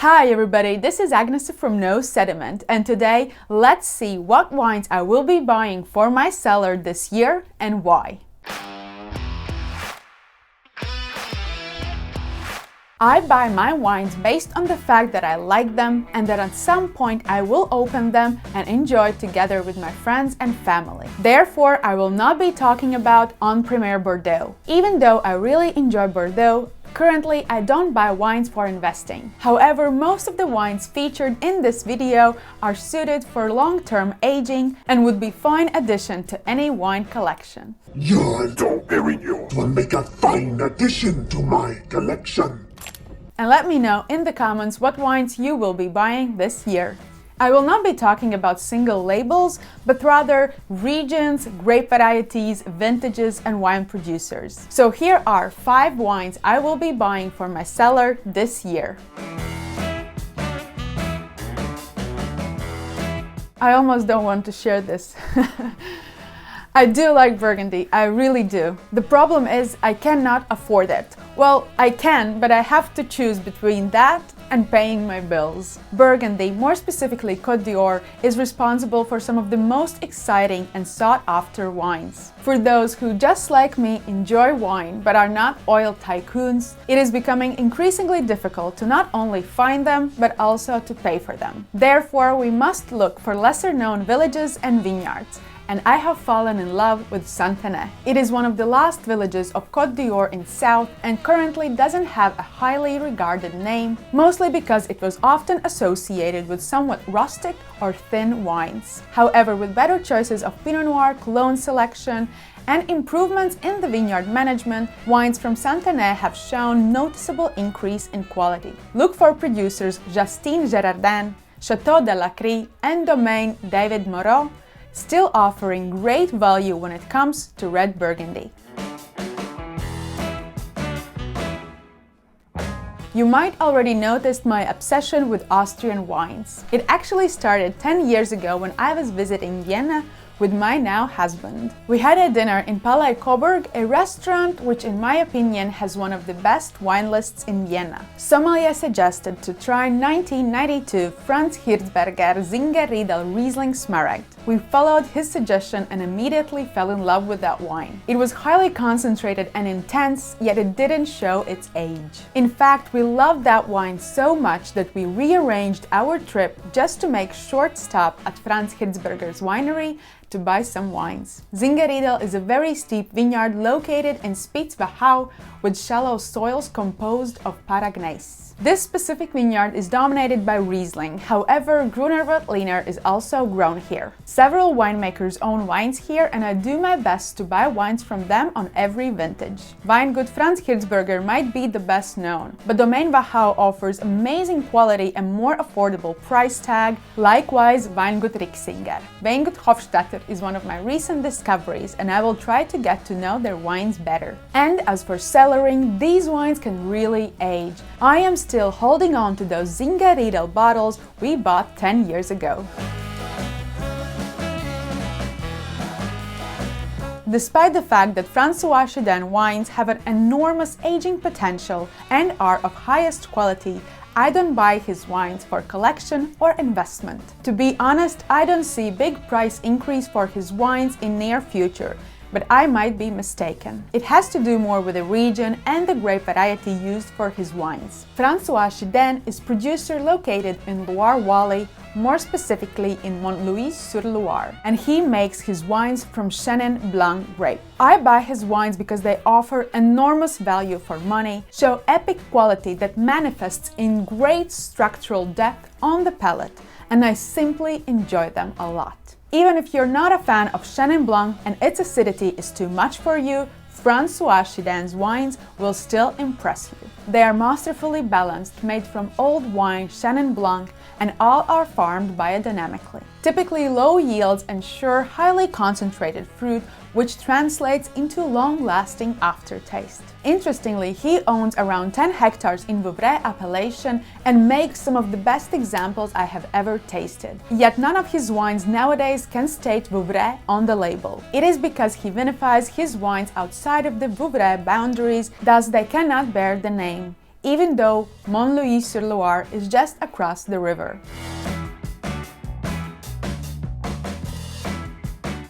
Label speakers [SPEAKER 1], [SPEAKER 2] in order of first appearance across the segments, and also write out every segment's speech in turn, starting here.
[SPEAKER 1] Hi everybody, this is Agnes from No Sediment, and today let's see what wines I will be buying for my cellar this year and why. I buy my wines based on the fact that I like them and that at some point I will open them and enjoy together with my friends and family. Therefore, I will not be talking about en primeur Bordeaux. Even though I really enjoy Bordeaux, currently I don't buy wines for investing. However, most of the wines featured in this video are suited for long-term aging and would be fine addition to any wine collection.
[SPEAKER 2] Your Dom Perignon will make a fine addition to my collection.
[SPEAKER 1] And let me know in the comments what wines you will be buying this year. I will not be talking about single labels, but rather regions, grape varieties, vintages, and wine producers. So here are 5 wines I will be buying for my cellar this year. I almost don't want to share this. I do like Burgundy, I really do. The problem is I cannot afford it. Well, I can, but I have to choose between that and paying my bills. Burgundy, more specifically Côte d'Or, is responsible for some of the most exciting and sought-after wines. For those who, just like me, enjoy wine but are not oil tycoons, it is becoming increasingly difficult to not only find them but also to pay for them. Therefore, we must look for lesser-known villages and vineyards. And I have fallen in love with Santenay. It is one of the last villages of Côte d'Or in south and currently doesn't have a highly regarded name, mostly because it was often associated with somewhat rustic or thin wines. However, with better choices of Pinot Noir, clone selection, and improvements in the vineyard management, wines from Santenay have shown noticeable increase in quality. Look for producers Justine Girardin, Chateau de la Crie, and Domaine David Moreau, still offering great value when it comes to red Burgundy. You might already noticed my obsession with Austrian wines. It actually started 10 years ago when I was visiting Vienna with my now husband. We had a dinner in Palais Coburg, a restaurant which in my opinion has one of the best wine lists in Vienna. Sommelier suggested to try 1992 Franz Hirzberger Singerriedel Riesling Smaragd. We followed his suggestion and immediately fell in love with that wine. It was highly concentrated and intense, yet it didn't show its age. In fact, we loved that wine so much that we rearranged our trip just to make short stop at Franz Hirzberger's winery to buy some wines. Singerriedel is a very steep vineyard located in Spitzwachau with shallow soils composed of paragneiss. This specific vineyard is dominated by Riesling, however, Gruner Veltliner is also grown here. Several winemakers own wines here and I do my best to buy wines from them on every vintage. Weingut Franz Hirzberger might be the best known, but Domaine Wachau offers amazing quality and more affordable price tag, likewise Weingut Rixinger. Weingut Hofstadter is one of my recent discoveries and I will try to get to know their wines better. And as for cellaring, these wines can really age. I am still holding on to those Singerriedel bottles we bought 10 years ago. Despite the fact that François Chidaine wines have an enormous aging potential and are of highest quality, I don't buy his wines for collection or investment. To be honest, I don't see big price increase for his wines in near future, but I might be mistaken. It has to do more with the region and the grape variety used for his wines. François Chidaine is producer located in Loire Valley, more specifically in Montlouis-sur-Loire, and he makes his wines from Chenin Blanc grape. I buy his wines because they offer enormous value for money, show epic quality that manifests in great structural depth on the palate, and I simply enjoy them a lot. Even if you're not a fan of Chenin Blanc and its acidity is too much for you, François Chidaine's wines will still impress you. They are masterfully balanced, made from old wine Chenin Blanc, and all are farmed biodynamically. Typically low yields ensure highly concentrated fruit, which translates into long-lasting aftertaste. Interestingly, he owns around 10 hectares in Vouvray appellation and makes some of the best examples I have ever tasted. Yet none of his wines nowadays can state Vouvray on the label. It is because he vinifies his wines outside of the Vouvray boundaries, thus they cannot bear the name. even though Mont-Louis-sur-Loire is just across the river.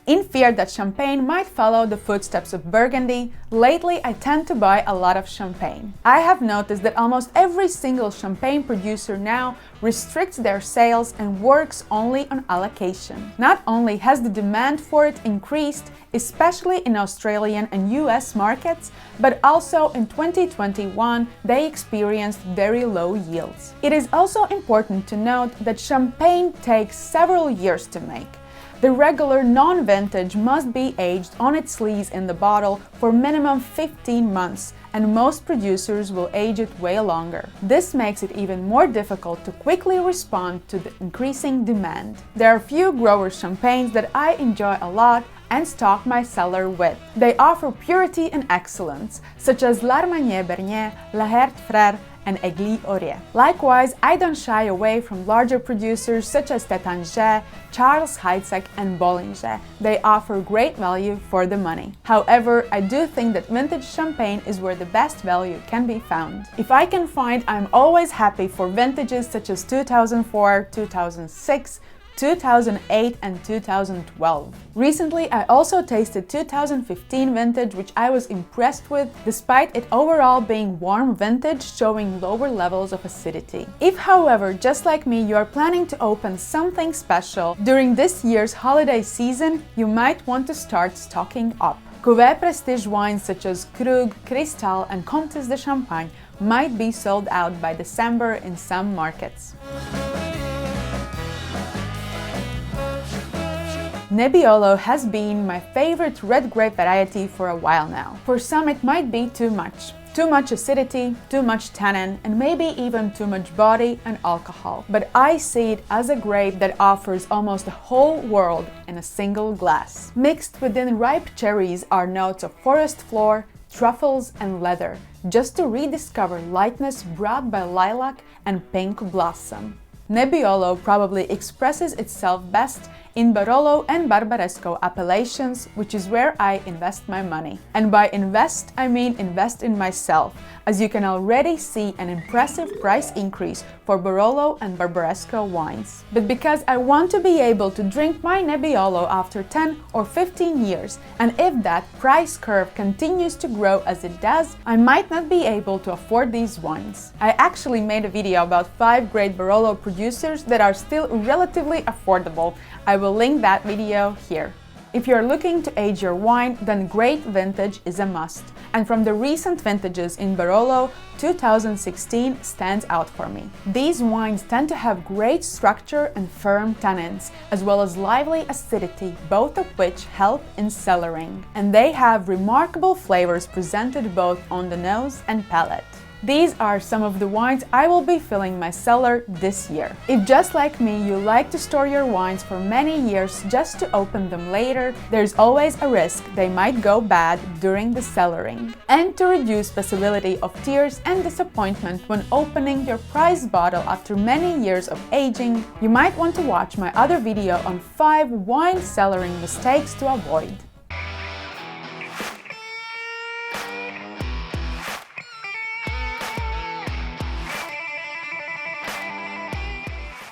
[SPEAKER 1] In fear that champagne might follow the footsteps of Burgundy, lately I tend to buy a lot of champagne. I have noticed that almost every single champagne producer now restricts their sales and works only on allocation. Not only has the demand for it increased, especially in Australian and US markets, but also in 2021 they experienced very low yields. It is also important to note that champagne takes several years to make. The regular non-vintage must be aged on its lees in the bottle for minimum 15 months, and most producers will age it way longer. This makes it even more difficult to quickly respond to the increasing demand. There are few grower champagnes that I enjoy a lot and stock my cellar with. They offer purity and excellence, such as l'Armagnac Bernier, La Herte Frère, and Aigli Auray. Likewise, I don't shy away from larger producers such as Taittinger, Charles Heidsieck, and Bollinger. They offer great value for the money. However, I do think that vintage champagne is where the best value can be found. If I can find, I'm always happy for vintages such as 2004, 2006, 2008 and 2012. Recently, I also tasted 2015 vintage, which I was impressed with, despite it overall being warm vintage showing lower levels of acidity. If, however, just like me, you are planning to open something special during this year's holiday season, you might want to start stocking up. Cuvée prestige wines such as Krug, Cristal and Comtesse de Champagne might be sold out by December in some markets. Nebbiolo has been my favorite red grape variety for a while now. For some it might be too much. Too much acidity, too much tannin, and maybe even too much body and alcohol. But I see it as a grape that offers almost the whole world in a single glass. Mixed within ripe cherries are notes of forest floor, truffles, and leather, just to rediscover lightness brought by lilac and pink blossom. Nebbiolo probably expresses itself best in Barolo and Barbaresco appellations, which is where I invest my money. And by invest, I mean invest in myself, as you can already see an impressive price increase for Barolo and Barbaresco wines. But because I want to be able to drink my Nebbiolo after 10 or 15 years, and if that price curve continues to grow as it does, I might not be able to afford these wines. I actually made a video about 5 great Barolo producers that are still relatively affordable. I will link that video here. If you're looking to age your wine, then great vintage is a must. And from the recent vintages in Barolo, 2016 stands out for me. These wines tend to have great structure and firm tannins, as well as lively acidity, both of which help in cellaring. And they have remarkable flavors presented both on the nose and palate. These are some of the wines I will be filling my cellar this year. If just like me you like to store your wines for many years just to open them later, there's always a risk they might go bad during the cellaring. And to reduce possibility of tears and disappointment when opening your prized bottle after many years of aging, you might want to watch my other video on 5 wine cellaring mistakes to avoid.